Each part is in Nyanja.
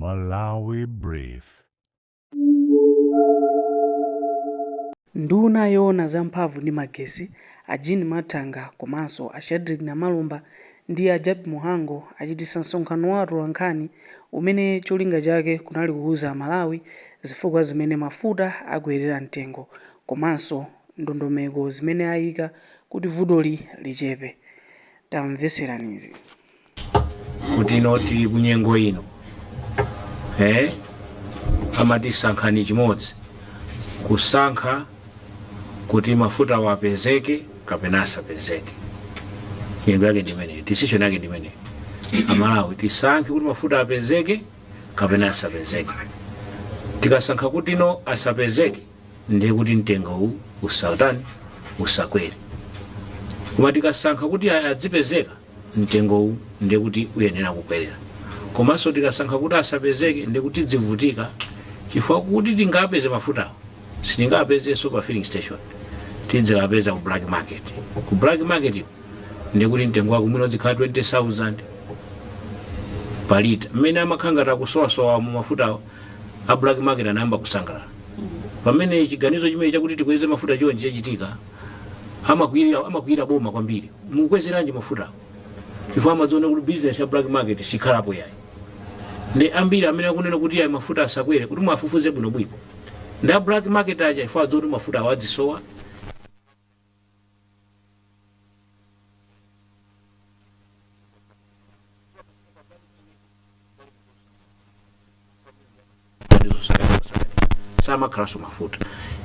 Malawi Brief. Nduna yoona zamphamvu ndi magesi a Jean Matanga komanso a Shadrack Namalumba ndi a Jabi Muhango achititsa msonkhano wa atolankhani umene cholinga chake kunali kuwuza Amalawi zifukwa zimene mafuta akuyerera mtengo komanso ndondomeko zimene ayika kuti vutoli lichepe. Tamveserani izi. Kuti tili kunyengo ino amatisankhani chimodzi kusankha kuti mafuta wapezeke kapena asapezeke. Nyengo yake ndimene, decision yake ndimene. Amalawi tisankhe kuti mafuta apezeke kapena asapezeke. Tikasankha kuti asapezeke ndiye kuti mtengo usakwere. Koma tikasankha kuti adzipezeka mtengo ndiye kuti uyenera kukwerera. Komanso tikasankha kuti asapezeke ndiye kuti dzivutika chifukwa kuti tingapeze mafuta sitingapezenso pa filling station, tidzikapeza ku black market. Ku black market ndiye kuti mtengo wake mwina uzikhala 20,000 pa lita. Mmene amakhanga takusowasowa mu mafuta a black market anayamba kusangalala. Pamene chiganizo chimene chakuti tikweze mafuta chonje chachitika, amakwira boma kwambiri. Mukwezeranji mafuta? Chifukwa amadziona kuti business ya black market sikhalapo yayi. Ndi ambiri amene akunena kuti ya mafuta asakwere kuti mwafufuze bwinobwino. Nda black market aja ifwa zoti mafuta awadzisowa. Sama kraso mafuta.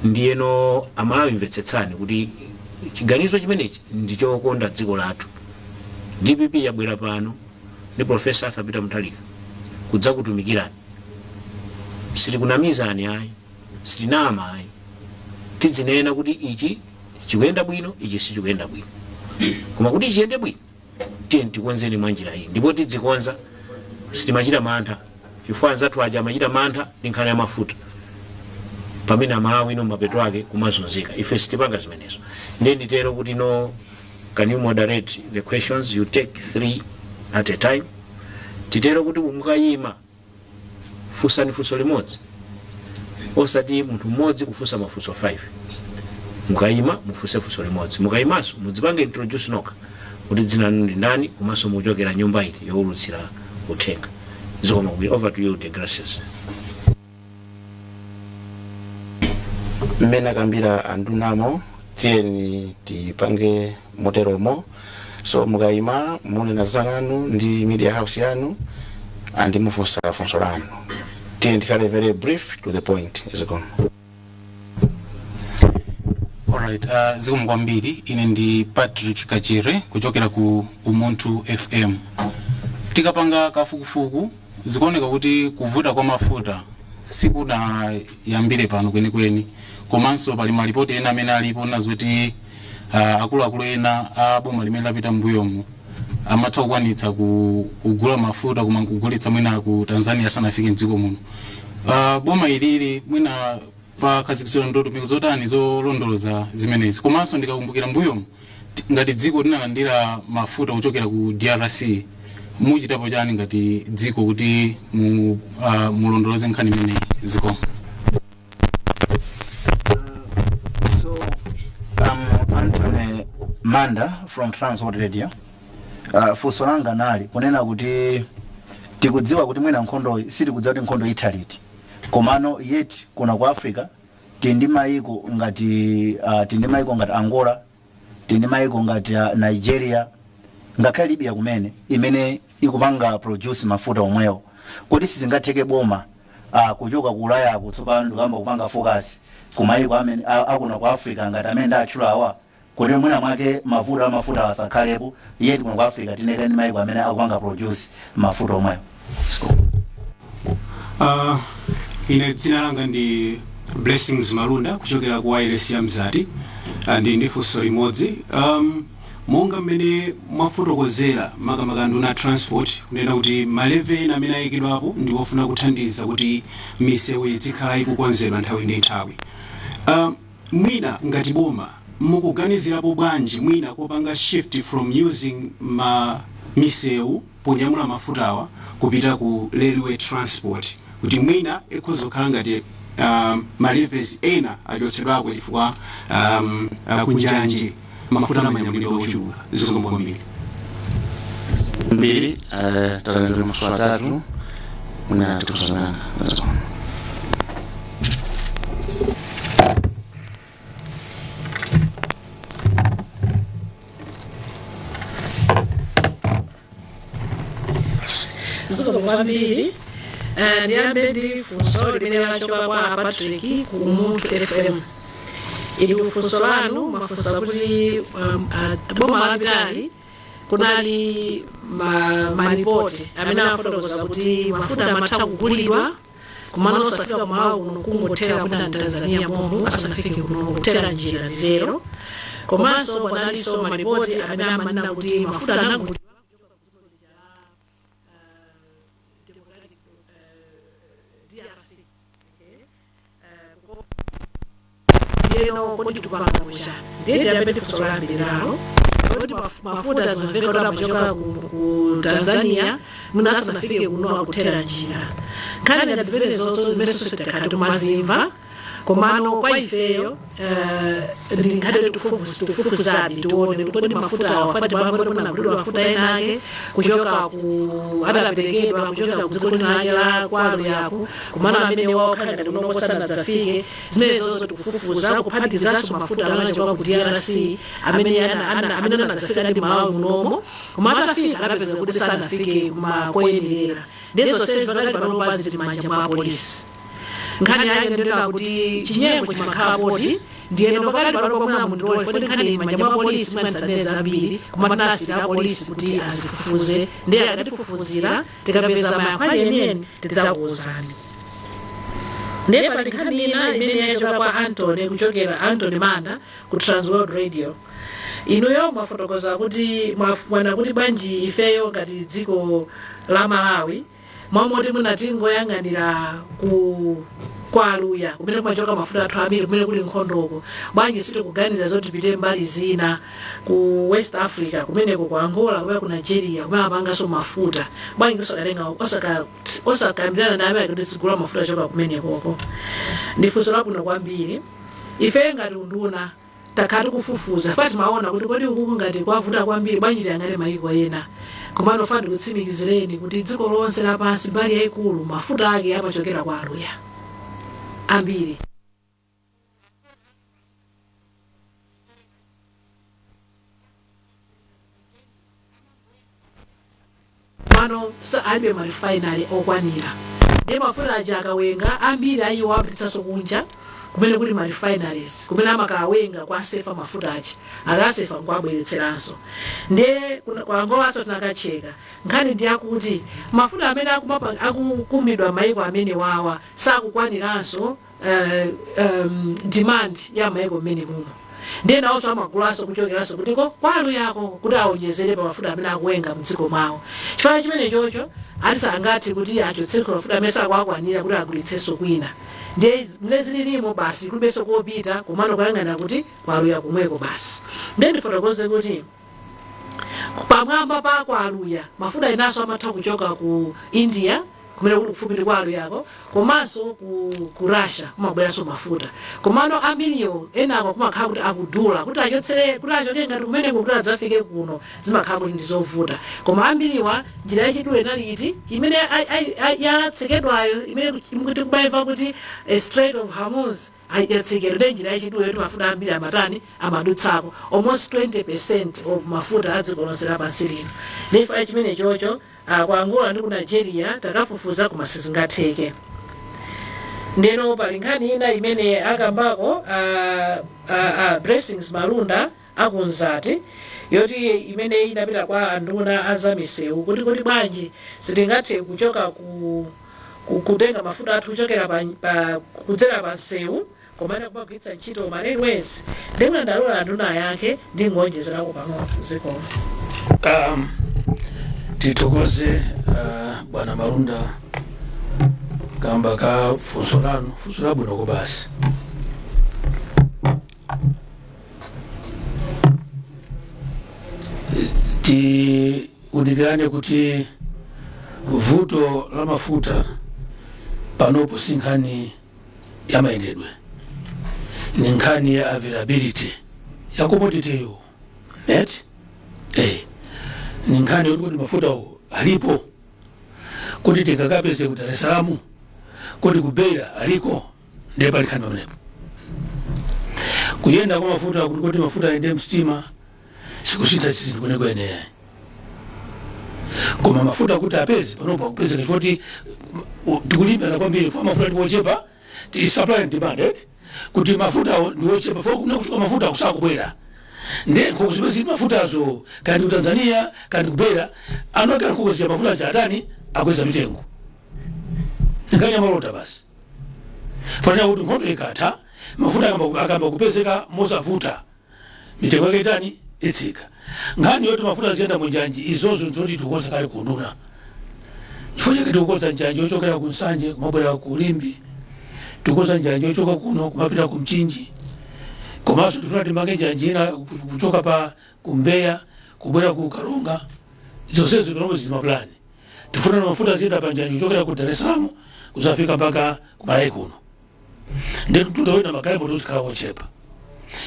Ndiyeno Amalawi imvetsetsani kuti chiganizo chimenechi ndichokonda dziko lathu. DPP yabwera pano ndi Professor Arthur Peter Mutharika kudza kutumikirani. Sitikunamizani ayi, sitinama ayi. Tidzinena kuti ichi chikuyenda bwino, ichi sichikuyenda bwino. Koma kuti chiyende bwino, tikonzeni mwanjira iyi. Ndipo tidzikonza sitimachita mantha. Chifukwa anzathu aja amachita mantha ndi nkhani ya mafuta. Pamene Amalawi mapeto ake kumazunzika. Ife sitipanga zimenezo. Ndiye nditero kuti can you moderate the questions? You take 3 at a time. Titero kuti mukayima fusani fuso limodzi. Osati munthu mmodzi kufusa mafuso 5. Mukayima mufuse fuso limodzi. Mukayimaso mudzipange introduce nokha kuti dzina lanu ndi ndani komanso muchokera nyumba ili yowulutsira uthenga. Zikoma kubi over to you, the gracious. Mmene akambira andunamo tiyeni tipange moteromo. So mukayima munena zanu ndi media house yanu andi mufunsa funso lanu. Tiyeni tikhale very brief to the point. Zikoma. Alright, zikoma kwambiri. Ine ndi Patrick Kachire kuchokera ku Umuntu FM. Tikapanga kafukufuku zikuoneka kuti kuvuta kwa mafuta sikuna yambire pano kwenikweni. Komanso pali malipoti ena amene alipo nazo kuti akuluakulu ena aboma limene lapita mbuyomu amatha kukwanitsa kugula mafuta koma kugulitsa mwina ku Tanzania sanafike mdziko muno. Boma ilili mwina pa khazikitso ndondomeko zotani zolondoloza zimenezi. Komanso ndikakumbukira mbuyomu ngati dziko linalandira mafuta kuchokera ku DRC, muchitapo chani ngati dziko kuti mulondoloze nkhani imeneyi. Zikoma. Anthony Manda from Transworld Radio. Funso langa nali kunena kuti tikudziwa kuti mwina nkhondo sitikudziwa kuti nkhondo italiti. Komano yet kuna ku Africa tindi maiko ngati Angola, tindi maiko ngati Nigeria, ngakhale Libya kumene imene ikupanga produce mafuta omwewo. Kuti sizingatheke boma kuchoka ku Ulaya kutsopano ndikamba kupanga focus kumaiko amene akuna ku Africa ngati amene ndachulawa kuti mwina mwake mafuta asakhalepo yeti kuno ku Africa tineka ndi maiko amene akupanga produce mafuta omwewo. Ine dzina langa ndi Blessings Malunda kuchokera ku wireless ya Mzati ndi funso limodzi. Monga mmene mwafotokozera makamaka nduna transport kunena kuti maleve amene ayikidwapo ndi ofuna kuthandiza kuti misewu izikhala ikukonzedwa nthawi ndi nthawi. Mwina ngati boma mukuganizirapo bwanji mwina kopanga shift from using misewu ponyamula mafutawa kupita ku railway transport kuti mwina ekuzokhala ngati malevels ena achotsedwako chifukwa kunjanje mafuta amanyamulidwa ochuluka zikomo mbiri talandira maswala atatu muna tikuzanana zikomo kwambiri ndiyambe ndi funso limene lachoka kwa Patrick ku Umuntu FM. Ili funso lanu mafunsa kuti boma lapitali kunali maripoti amene afotokoza kuti mafuta amatha kugulidwa kumano osafika kumalawi kuno kungothera kuna Tanzania momwe asanafike kuno kutera njira zero. Komanso panalinso maripoti amene amanena kuti mafuta anagulidwa kodi tukupanga kucha ndiye diabetes kusolambiralo kodi mafuta zimaveka kuti amachoka ku Tanzania mwina asanafike kuno akutera njira nkhani ngati zimene zonso zimene sosetakati kumazimva komano kwa ifeyo ndi nkhani tufufuzabi tione kuti kodi mafuta awafati pamwe kuna kulidwa mafuta enake kuchoka ku adaperekedwa kuchoka ku dziko linake la kwalo yako komano amene wakhala ngati unoposana zafike zimene zonso tukufufuza kuphatikizanso mafuta anachoka ku DRC amene anazafika ndi Malawi munomo komano atafika anapeza kuti sanafike kumakoyenera ndizo sense pakali pano pazi timanja mwa polisi nkhani yake ndiyona kuti chinyengo chimakhala poti ndiyeno pakati pano pomwe mundilole foti nkhani manja mwa polisi mwanitsaneza ambiri kumatanasi ya polisi kuti azifufuze ndiye akatifufuzira tikapeza mayankho yeniyeni tidzakuwuzani. Ndiye pali nkhani ina imene yachoka kwa Anthony kuchokera Anthony Manda ku Transworld Radio. Inuyo mwafotokoza kuti mwana kuti bwanji ifeyo ngati dziko la Malawi mwamoti munatingoyang'anira kwa aluya kumene kumachoka mafuta athu ambiri kumene kuli nkhondoko bwanji siti kuganiza zoti pite mbali zina ku West Africa kumeneko ku Angola kumene ku Nigeria kumene apanganso mafuta bwanji osakambirana naye kuti tizigula mafuta achoka kumenekoko. Ndifunso labwino kwambiri ife ngati unduna takati kufufuza fati maona kuti kodi ukuku ngati kwavuta kwambiri bwanji tiyang'ane mayiko ena komano fati kutsimikizireni kuti dziko lonse lapansi mbali yayikulu mafuta ake amachokera kwa aluya ambiri. Mano sa alibe marifinary okwanira ndiye mafuta aja akawenga ambiri ayiwo apititsanso kunja kumene kuli refineries kumene amakawenga kwa sefa mafuta achi akasefa nkwabweretseranso ndiye kwa Angolanso tinakacheka nkhani ndi akuti mafuta amene akukumidwa mayiko amene wawa sakukwaniranso demand ya mayiko amene mumo ndiye nawonso amagulaso kuchokeranso kuti kwalo yako kuti aonjezere pa mafuta amene akuwenga mdziko mwawo chifukwa chimene chocho alisangati kuti achotseko mafuta amene sakwakwanira kuti agulitsenso kwina ndiye mlezi lilimo basi kulibenso kopita kumano kuyang'ana kuti kwaluya kumweko basi. Ndiye ndifotokoze kuti pamwamba pa kwaluya mafuta inaso amatha kuchoka ku India kumene kuli kufupi kwalo yako komanso ku Russia kumabweranso mafuta komano ambiriyo enako kumakhala kuti akudula kuti achotsere kuti achoke ngati kumene kuti adzafike kuno zimakhala kuti ndizovuta koma ambiriwa njira yachidule naliti imene yatsekedwayo imene kuti kubayimva kuti Strait of Hormuz yatsekedwa njira yachidule kuti mafuta ambiri amatani amadutsako almost 20% of mafuta adziko lonse lapansi lino ndifa chimene chocho kwa Angola ndi ku Nigeria takafufuza koma sizingatheke. Ndeno pali nkhani ina imene akambako Blessings Malunda akunzati yoti imene inapita kwa anduna azamisewu kuti bwanji sitingathe kuchoka kutenga mafuta athu kuchokera kudzera pa nsewu komana kubagwiritsa ntchito ma railways ndimwe ndalola anduna yake ndingonjezerako pang'ono zikomo. Titokoze bwana Malunda kamba ka funso labwino ko basi. Ti udike tizindikirane kuti vuto la mafuta panopo si nkhani ya mayendedwe, ni nkhani ya availability ya commodity yo net ni nkhani yokuti mafuta alipo, kuti tingakapeze ku Dar es Salaam, kuti kubeira aliko, ndiye pali nkhani pamenepo. Kuyenda kwa mafuta kuti mafuta aende msitima sikusita chizinthu kwenekwene, koma mafuta kuti apeze panopo akupeze kuti tikulimbana kwambiri kwa mafuta ndiwochepa, ti supply and demand, kuti mafuta ndiwochepa fo kuna kushuka mafuta kusakubwera, ndiye nkokuzipezi mafutazo kandi ku Tanzania kandi kubeira anoka nkokuzipeza mafuta chatani akweza mitengo nganya marota basi fanya kuti nkhondo ikatha mafuta akamba kupezeka mosavuta mitengo yake itani itsika. Nkhani yoti mafuta ziyenda munjanji izozo nzoti tikukoza kale kunduna chifukwa chake tikukoza njanji yochokera ku Nsanje kumabwera ku Limbi, tikukoza njanji yochoka kuno kumapita ku Mchinji, komanso tifuna timange njanji ina kuchoka pa Kumbeya kubwera ku Karonga. Zonsezo tinomwe zili maplani. Tifuna mafuta ziyenda pa njanji yochokera ku Dar es Salaam kuzafika mpaka kumalayi kuno, ndi tutawena makale moto sikala wochepa.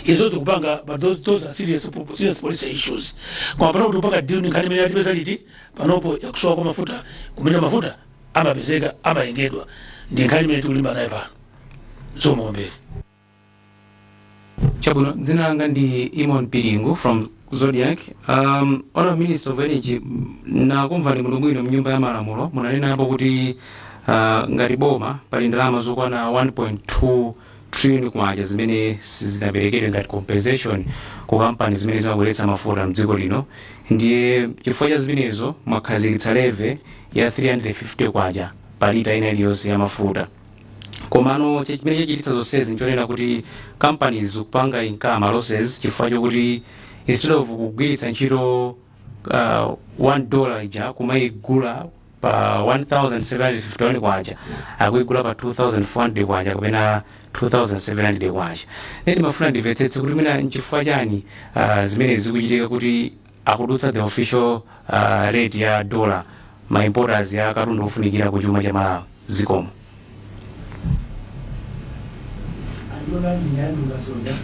Izo tukupanga, but those are serious policy issues. Kwa panopo tupanga deal ni nkhani imene yatipeza liti panopo ya kusowa kwa mafuta, kumene mafuta amapezeka amayengedwa, ndi nkhani imene tikulimba naye pano zomwe kwambiri. Chabuno, dzina langa ndi Imon Piringu from Zodiac. Honorable Minister of Energy, nakumva ndi bwino mnyumba ya malamulo munanena hapo kuti ngati boma pali ndalama zokwana 1.2 trillion kwacha zimene zinaperekedwa ngati compensation ku kampani zimene zimabweretsa mafuta mdziko lino, ndiye chifukwa cha zimenezo mwakhazikitsa leve ya 350 kwacha pa lita ina iliyonse ya mafuta. Komano chimene chachititsa zonsezi nchonena kuti companies zikupanga income losses chifukwa chokuti instead of kugwiritsa ntchito $1 ija kumayigula pa 1,751 kwacha akuigula pa 2,400 kwacha kapena 2,700 kwacha. Nedi mafuna ndimvetsetse kuti mina nchifukwa chani zimene zikuchitika kuti akudutsa the official rate ya dollar ma importers ya katundu ofunikira ku chuma cha Malawi zikomo. Andola minyandu kasoda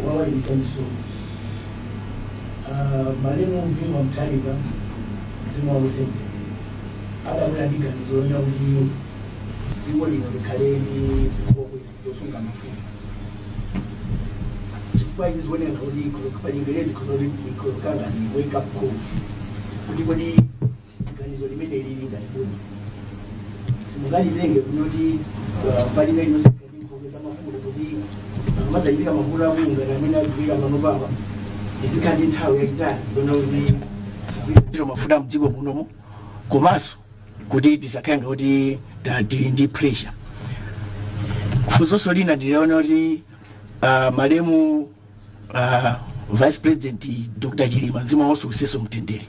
wawa ilisandiso malemu mpingo mtaliba zimwa usente ada mlandika nizona uji zimwa lino likaleni zosunga mafuta chifukwa hizi zone ngoli kwa Kiingereza kuzoli kanga ni wake up call kuti kodi ganizo limene lili ngani simungali tenge kunoti pali lino sekani kuongeza mafuta kuti amaza ilika mafuta munga na mina kuila manobaba tizikandi nthawi yakitali ndona kuti ndiro mafuta mdziko munomo komanso kuti tisakanga kuti ndi pressure. Kufuzoso lina ndiliona kuti malemu Vice President Dr. Chilima Nzima wasu kuseso mtendere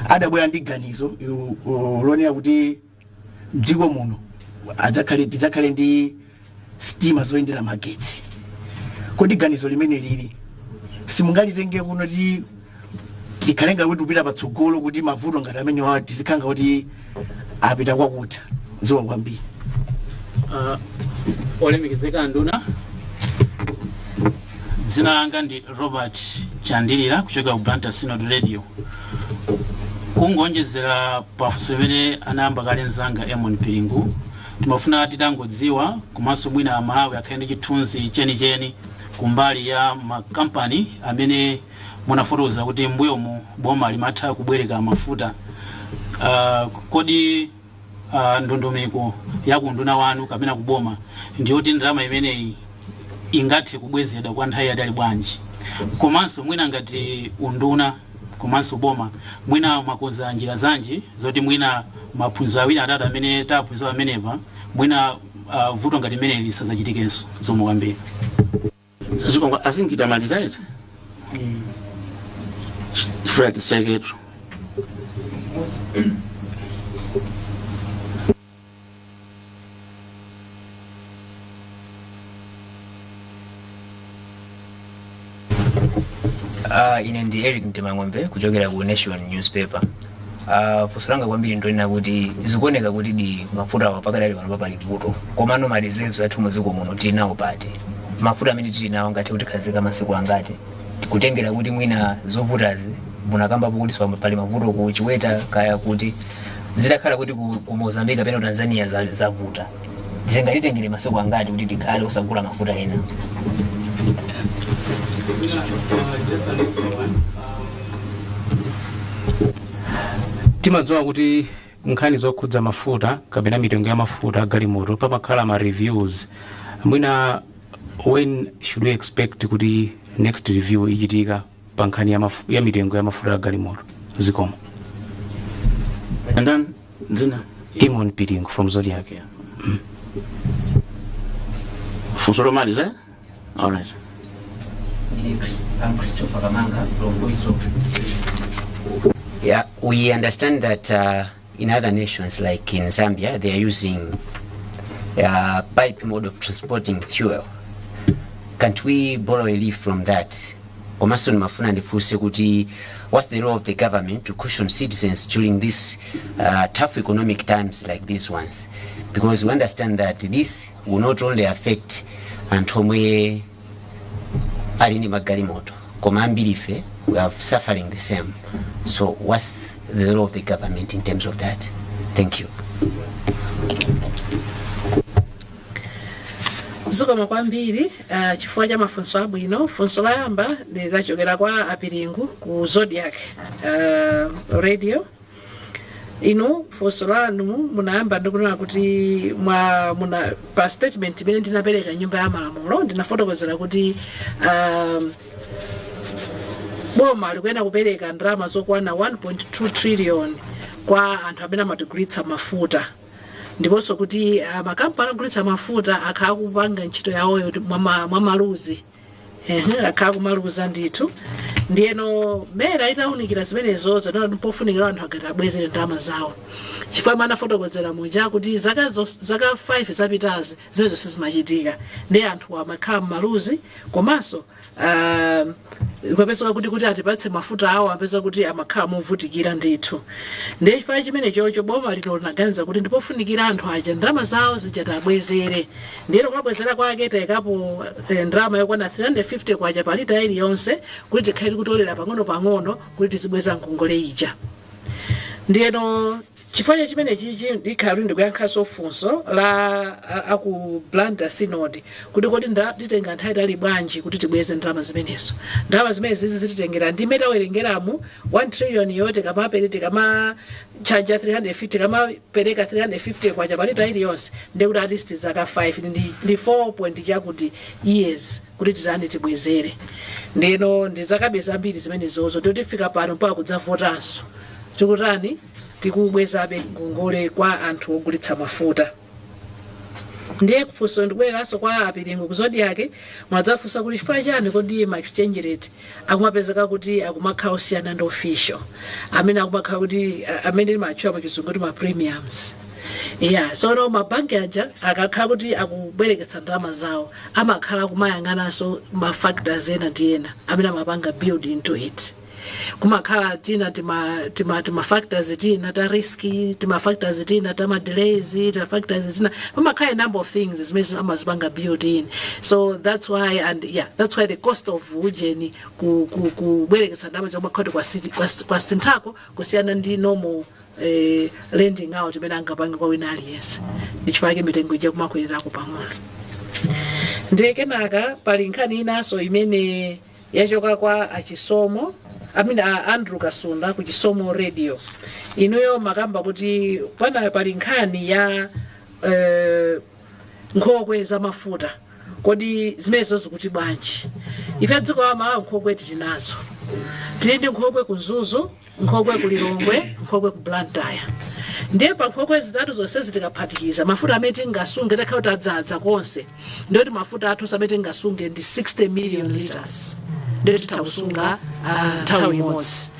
adabwera ndi ganizo lonera kuti mdziko muno tizakhale ndi stima zoyendera magetsi. Kodi ganizo limene lili simungalitenge kuno tikhalenga kuti upita patsogolo kuti mavuto ngati amene wa tizikanga kuti apita kwakuta ziwa kwambiri. Olemekezeka nduna, dzina langa ndi Robert Chandilira kuchoka ku Blantyre Synod Radio. Kungonjezera pafunso limene anayamba kale mzanga Imon Piringu, timafuna titangodziwa komanso mwina Amalawi akhale ndi chithunzi chenicheni kumbali ya makampani amene munafotokoza kuti mbuyo mu boma limatha kubwereka mafuta. Kodi ndondomeko ya kunduna wanu kapena kuboma ndiyoti ndalama imeneyi ingathe kubwezedwa kwa nthawi yatali bwanji, komanso mwina ngati unduna komanso boma mwina makonza njira zanji zoti mwina maphunziro awiri atatu amene taphunzira amenepa mwina vuto ngati imeneyi lisadzachitikenso zomwe kwambiri. I think itamaliza it. Fred Segetro. Ine ndi Eric Ntimangombe kuchokera ku Nation newspaper. Funso langa kwambiri ndonena kuti zikuoneka kuti di mafuta pakadali pano papali vuto. Komano ma reserves athu muziko muno tili nawo pati. Mafuta amene tili nawo ngati kuti khazika masiku angati. Kutengera kuti mwina zovutazi munakamba kuti pali mavuto ku Chiweta kaya kuti zitakhala kuti ku Mozambique pena Tanzania zavuta. Zingatitengere masiku angati kuti tikhale usagula mafuta ena. Timadziwa kuti nkhani zokhudza mafuta kapena mitengo ya mafuta galimoto pamakhala ma reviews. Mwina when should we expect kuti next review ichitika pa nkhani ya mitengo ya mafuta galimoto zikomo? And then Zina Imon Piringu from Zodiac. Fusoro Malize? All right. I'm Christopher Kamanga from Voice of. Yeah, we understand that in other nations like in Zambia, they are using pipe mode of transporting fuel. Can't we borrow a leaf from that? Komaso mafuna ndifuse kuti what's the role of the government to caution citizens during these tough economic times like these ones? Because we understand that this will not only affect Antomwe Alini Magalimoto, Komambirife, we are suffering the same. So what's the role of the government in terms of that? Thank you. Zikomo kwambiri chifukwa cha mafunso abwino. Funso layamba ndilachokera kwa Apiringu ku Zodiac radio. Inu funso lanu munayamba ndikunena kuti muna pa statement imene ndinapereka nyumba ya malamulo ndinafotokozera kuti boma likuyenda kupereka ndalama zokwana 1.2 trillion kwa anthu amene amagulitsa mafuta. Ndiponso kuti makampani ogulitsa mafuta akhala kupanga ntchito yawoyo mwa maluzi. Akhala kumaluza ndithu. Ndiyeno mera itaunikira zimenezo zonena mpofunikira anthu agati abwezere ndalama zawo. Chifukwa mana fotokozera muja kuti zaka 5 zapitazi zimenezo sizimachitika. Ndi anthu amakhala maluzi komanso kwapeza kuti atipatse mafuta awo apeza kuti amakhala movutikira ndithu. Ndiye chifukwa chimene chocho boma linaganiza kuti ndipofunikira anthu aja ndalama zawo zichatabwezere. Ndiyeno kwabwezera kwake tayikapo ndalama yokwana 350 kwacha pa lita iliyonse kuti tikhale kutolera pang'ono kuti tizibweza ngongole ija. Ndiyeno chifukwa chimene chichi ndikhala ndikuyankhaso funso la aku Blantyre Synod kuti kodi nditenga nthawi itali bwanji kuti tibweze ndalama zimenezo. Ndalama zimenezi zititengera ndi meta werengeramu 1 trillion yote kamapereka kama charge 350 kama pereka 350 kwacha pa lita iliyonse ndikuti at least zaka 5 ndi 4 point chakuti years kuti titani tibwezere. Ndeno ndi zakabe zambiri zimenezozo totifika pano mpaka kudzavotanso tikutani tikubwezabe ngongole kwa anthu ogulitsa mafuta. Ndiye kufunso ndikubwereranso kwa Apiringu ku Zodiac mwadzafunsa kuti chifukwa chani kodi ma exchange rate akumapezeka kuti akumakhala osiyana ndi official amene akumakhala kuti amene limatchula pa chizungu kuti ma premiums. Yeah, so no mabanki aja akakhala kuti akubwereketsa ndalama zawo amakhala kumayang'ananso ma factors ena ndi ena amene amapanga build into it. Kumakhala tina tima factors tina ta risky, tima factors tina ta delays, tima factors tina kumakhala a number of things zimene amazipanga build in. So that's why that's why the cost of ujeni kubwereketsa ndalama zomakhala kwa sinthako kusiyana ndi normal lending out imene angapanga kwa wina aliyense. Ndichifukwa mitengo ija kumakwirako pang'ono. Ndiye kenaka pali nkhani inanso imene yachoka kwa achisomo Andrew Kasunda ku Chisomo radio. Inuyo makamba kuti pali nkhani ya nkhokwe za mafuta. Kodi zimenezo zikuti bwanji? Ife dziko la Malawi nkhokwe tinazo. Tili ndi nkhokwe ku Zuzu, nkhokwe ku Lilongwe, nkhokwe ku Blantyre. Ndiye pa nkhokwe zitatu zonse zitikaphatikiza mafuta amene tingasunge takhala tadzadza konse. Ndiye mafuta athu amene tingasunge ndi 60 million liters. Ndiyo titakusunga nthawi imodzi.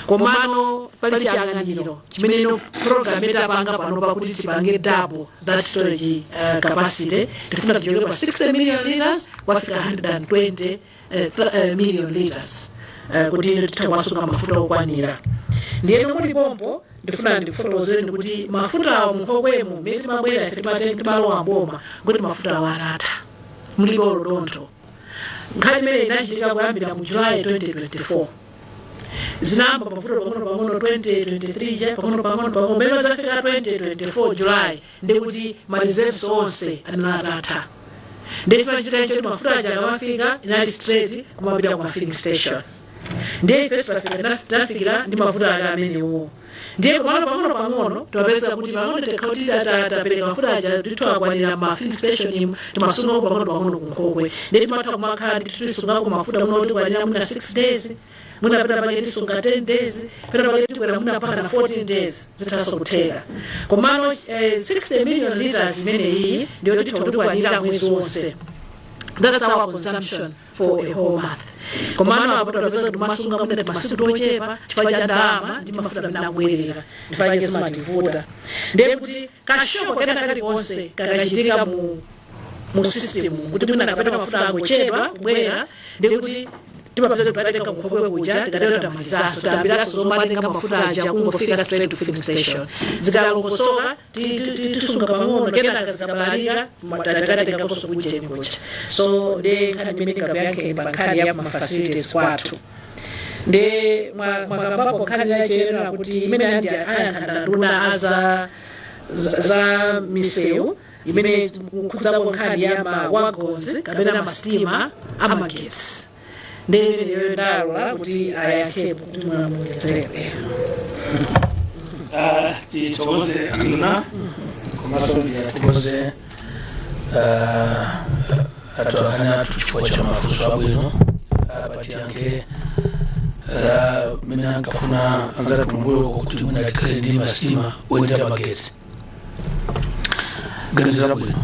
Komano pali chiyang'aniro chimene no program itapanga pano pakuti tipange double that storage capacity tifuna tichoke pa 60 million liters wafika 120 million liters kuti tithawasunga mafuta okwanira. Ndiyeno kuti pompo ndifuna ndifotokozeni kuti mafuta awo munkokwemo mmene timabwera ife timalowa mboma kuti mafuta awo atha mulibe olodontho. Nkhani imene inachitika kuyambira mu July 2024 zinamba mafuta pang'ono 2023 pang'ono mbele zafika 2024 July ndikuti ma reserves onse anatha. Ndesima chitika icho mafuta aja akafika inali straight kumapita kwa filling station. Ndiye pesa tafikira ndi mafuta aka amenewo. Ndiye pang'ono twapeza kuti pang'ono tekauti tapereka mafuta aja titwakwanira ma filling station timasunga pang'ono kunkhokwe. Ndiye timatha kumakhala tisunga mafuta muno tikwanira muna 6 days. Muna peta bageti sunga 10 days, peta bageti kwera muna paka na 14 days zitaso kuteka. Komano 60 million liters imene hii ndio tikwanira mwezi wonse. That's our consumption for a whole month. Komano hapo tutaweza kumasunga muda masiku tochepa chifanya ndama ndi mafuta binabwerera ndifanye sima divuta. Ndiye kuti kashopo kana kali konse kakachitika mu system kuti muna napata mafuta agochepa kubwera ndiye kuti timapata tupateka mkhokwe kuja tikatera tamalizaso tambiraso zomatenga mafuta aja kungofika straight to filling station zikalongosoka tisunga pang'ono kena zikabalalika matakatenga koso kujeni kuja. So de nkhani imene ngabe yake bankhani ya mafacilities kwathu de mwakabapo nkhani yachera kuti imene andi ayankhala nduna za miseu imene kukhudza nkhani ya mawagons kapena mastima amagetsi. Ndiye ndalwa kuti ayakepo kuti mwamudzere. Titoze anduna komaso ndiyatoze atwakana tuchifukwa cha mafunso abwino pati yanke la mene ankafuna anzatu mbuyo kuti mwina tikhale ndi mastima oyendera magetsi ganizira bwino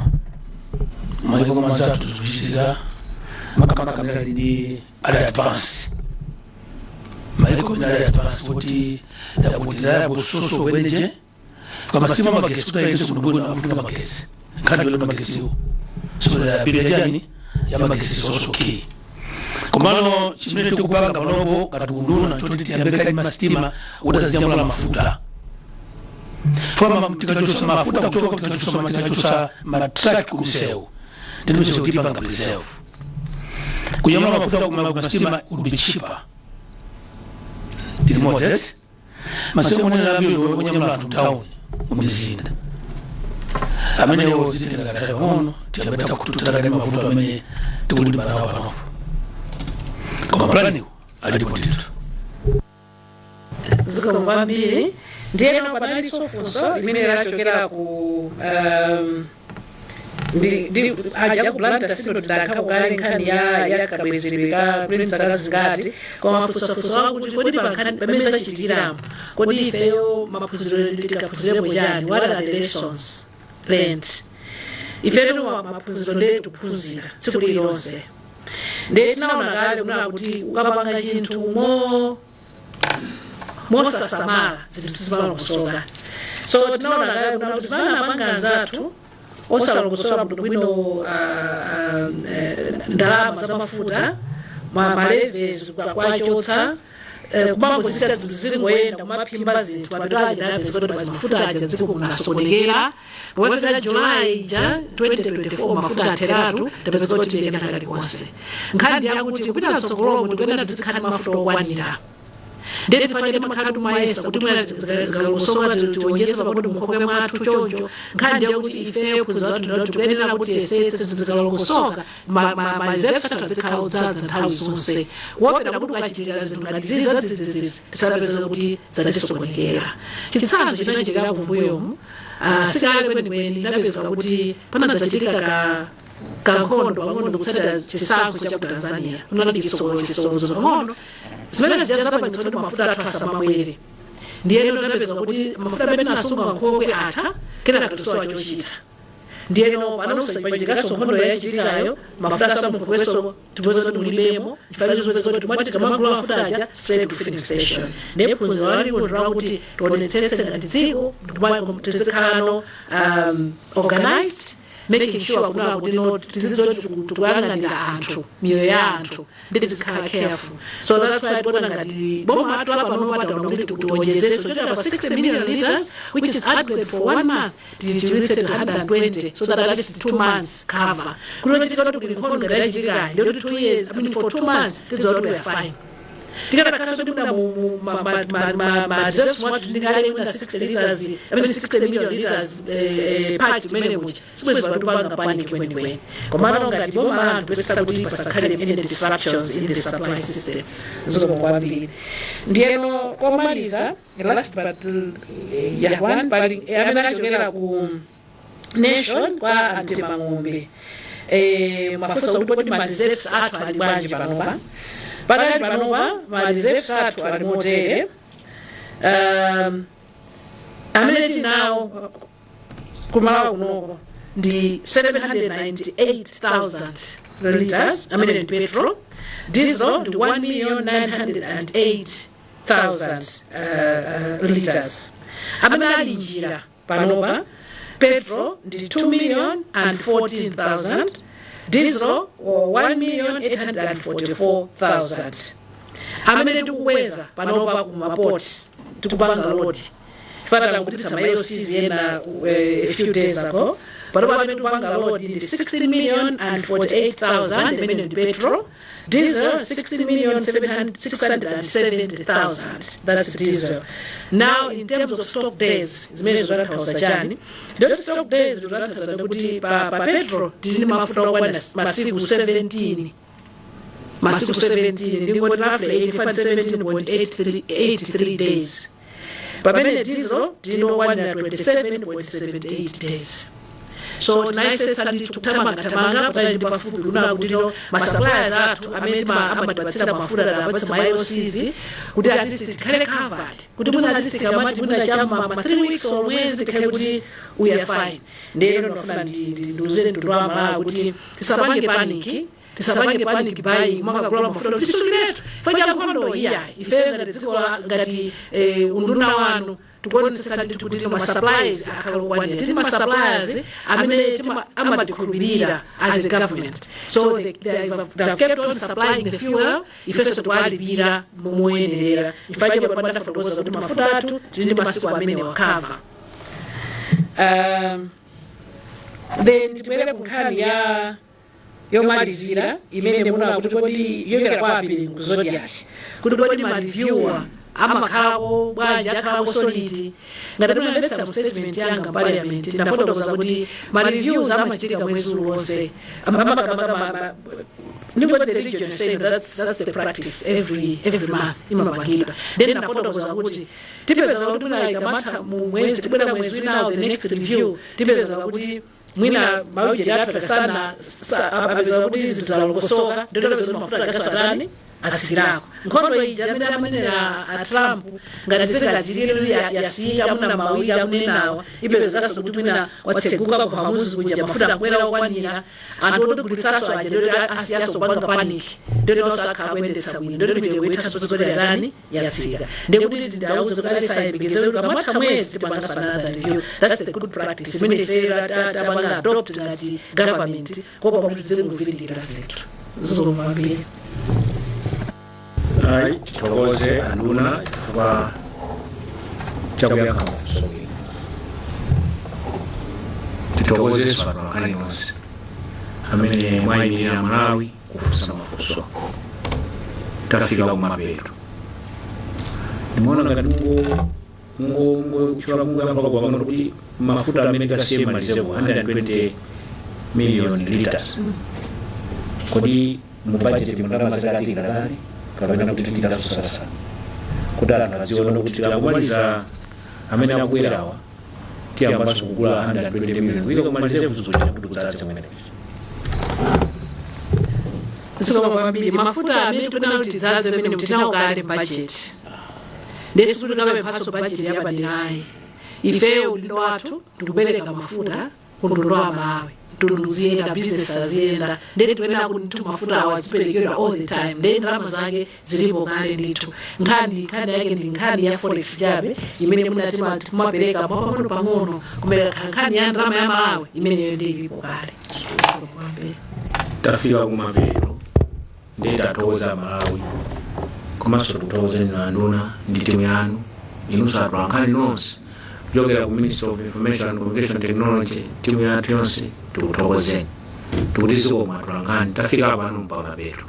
maliko manzatu zikuchitika makamaka mera ndi ali advanced maliko mera ali advanced kuti yakutira bososo weneje kama stima magesi kutayeso kunubuna afuna magesi nkandi wale magesi yo so la bilajani ya magesi soso key komano chimene tukupanga panopo katunduna choti tiyambeka ni mastima udazijamula mafuta foma tikachosa mafuta kuchoka tikachosa matrack kumiseu ndinu chokipanga preserve kuyamula mafuta kumastima would be cheaper. Tilimotet masemo nena labyo kuyamula town umizinda amene yo zitenda kada ono tiyabeta kututara mafuta amene tukulima nawo pano koma plani ali potito zikomba mbili ndiye panali sofunso imene yachokera ku ndi aja kuplanta sino tudakakukali nkhani ya kabwezereka prince akazingati kwa mafusafusa wakuti kodi pankhani pamene zachitikiramo kodi ifeyo maphunziro tikaphunzirepo chani, what are the lessons learned. Ifeyo maphunziro ndi tuphunzira tsiku lilonse ndi tinaona kale kunena kuti ukapanga chinthu mosasamala zinthu zimalongosoka. So tinaona kale kunena kuti zimene apanga anzathu osalongosola bwino ndalama za mafuta maleves kwachotsa kumango zisingoyenda kumaphimba zinthu patiraja zikoti mafuta aja dziko kunasokonekera pofika July ja 2024 mafuta atheratu tapeza kuti tikena kali konse nkhani yakuti kupita tsogolo munthu kwenda tizikhani mafuta okwanira. Ndeti fanyele makatu maesa kuti mwana zikalosoka tiongeza pakuti mkhokwe mwathu choncho nkhani yakuti ifeyo kuzatu tukuyenera kuti esetse zikalosoka mareserves athu azikhala odzaza nthawi zonse kuopera kuti ukachitika zinthu ngati zizi tisapeza kuti zatisokonekera. Chitsanzo chinachitika kumbuyomu sikale kwenikweni ndapeza kuti panadzachitika kankhondo pang'ono kutsatira chisankho cha ku Tanzania kunali chisokozo pang'ono zimene ziyazapangitsa kuti mafuta athu asamabwere. Ndiyeno ndapeza kuti mafuta amene asunga nkhokwe atha kenaka tisowa chochita ndiyeno panomusaipanjikaso nkhondo yachitikayo mafuta asamukweso tipoza kuti mulibemo chifukwa chozopeza kuti mwatika magulu mafuta aja straight to filling station nephunziro lalikuonera kuti tionetsetse ngati dziko tizikhalano organized, making sure kuna kuti tizizo tukuyang'anira anthu miyoyo ya anthu ndi tizikhala careful. So that's why tikuona ngati boma atu apa nopata kuti tiwonjezeso chochoka pa 60 million liters, which is adequate for 1 month, tichiritse to 120, so that at least 2 months cover. Kunochitika kuti nkhondo ngati yachitika ndio 2 years, I mean for 2 months tizoona we are fine. Tikakhala kuti kuna ma reserves mwatu ndingale kuna 60 liters, I mean 60 million liters patch mene muchi sibwezi batupanga panic when komano ngati boma anthu pesa kuti pasakhale any disruptions in the supply system zozo kwambiri. Ndiyeno komaliza last but one pali amene achokera ku nation kwa Antemang'ombe mafusa kuti ma reserves athu ali bwanji panopa. Padali panopa ma reserves athu ali motere amene tinawo kumalawa kunoko ndi 798,000 liters amene ndi petrol, diesel ndi 1,908,000 liters amene ali njira panopa. Petrol ndi 2,014,000, diesel 1,844,000 amene tikukweza panopa kumapoti tikupanga load fatala kupititsa ma-AOCs yena a few days ago. Panopa amene tikupanga load ndi 16,048,000 amene ndi petrol, diesel 60,670,000, that's diesel. Now in terms of stock days zimene zotakhala chani, those stock days zotakhala kuti pa petrol tili mafuta okwana masiku 17 ndingoti roughly 17.83 days. Pamene diesel tino 27.78 days. So naisetsa ndi tamanga patali ndi pafupi kuna kuti ma suppliers athu amene amatipatsira mafuta tapatsa ma AOCs kuti at least tikhale covered, kuti muna at least kamati muna chama ma 3 weeks or mwezi tikhale kuti we are fine. Ndiyeno nofuna ndiuze ndurama kuti tisapange panic buying makagula mafuta tisukiretu fanya nkhondo iya ife ngati dziko ngati unduna wanu tikuonetsetsa ndi kuti ma suppliers akhalokwanira tili ma suppliers amene amatikhulupirira as a government, so they have kept on supplying the fuel ifeso tiwalipira moyenerera ifanye pamanda fotokoza kuti mafuta athu tili ndi masiku amene wakava. Then tibwere kunkhani ya yomalizira imene muna kuti kodi yokera kwa apiri kuzodi yake kuti kodi ma reviewer amakhalako bwanji akhalako solid. Ngati tunamvetsa mu statement yanga parliament ndafotokoza kuti ma reviews amachitika mwezi uliwonse Nobody the region is saying that's the practice every month. Then nafotokoza kuti tipeza kuti muna ikamata mu mwezi tibwera mwezi now the next review tipeza kuti mwina maujeri athu akasana apeza kuti zizalokosoka ndio kuti mafuta akasarani atsikirako nkhondo ija amene amanena a Trump ngati zingachitire yasiya muna mawiki amunenawa ipezekaso kuti mwina watseguka kuhamuzi kuja mafuta akwera okwanira anthu otigulitsaso aja ndio asiyaso kupanga panic ndio akhala kuyendetsa bwino ndio mitengo ithaso zozoli yarani yatsika ndiye kuti ndauze kuti alisayibigeze kuti amatha mwezi tipanga fanana review. That's the good practice imene ife tabanga adopt ngati government kopa kuti tizinguvindikira zinthu zizomwambiri. Titokoze anduna chifukwa chakuyankha mafunso. Titokoze swanakani nonse amene mwayimirira Malawi kufunsa mafunso tafika kumapeto. Ndimaona ngati chora yamba kwa kuti mafuta amene kasiye malizevo 120 million liters. Kodi mu budget mundalama zakatika nani kapena kuti tidasasa kuti anthu adziona kuti tikumaliza amene akwerawa tiyambaso kugula 120 million wika kumalizevu zochita kuti kudzadze mwene. So mafuta amene tunalo kuti tidzadze mwene mtinawo kale budget ndesi kuti kabe mphaso budget yapaderayi ife ulindo wathu tikupereka mafuta kundondo wa Malawi mtundu ziyenda business aziyenda ndeti kwenda kunituma mafuta awaziperekedwa all the time ndeti ndalama zake zilipo kale ndithu nkhani yake ndi nkhani ya forex chabe imene munatima kumapereka pang'ono kumeka nkhani ya ndalama ya Malawi imeneyo ndi ilipo kale. Tafika kumapeto ndeti atoza Malawi komanso kutoza nduna ndi timu yanu inusa atwankhani nonse kuchokera ku Ministry of Information and Communication Technology timu yathu yonse tikuthokozeni tikuti ziko matwankhani tafika pano mpaka peto.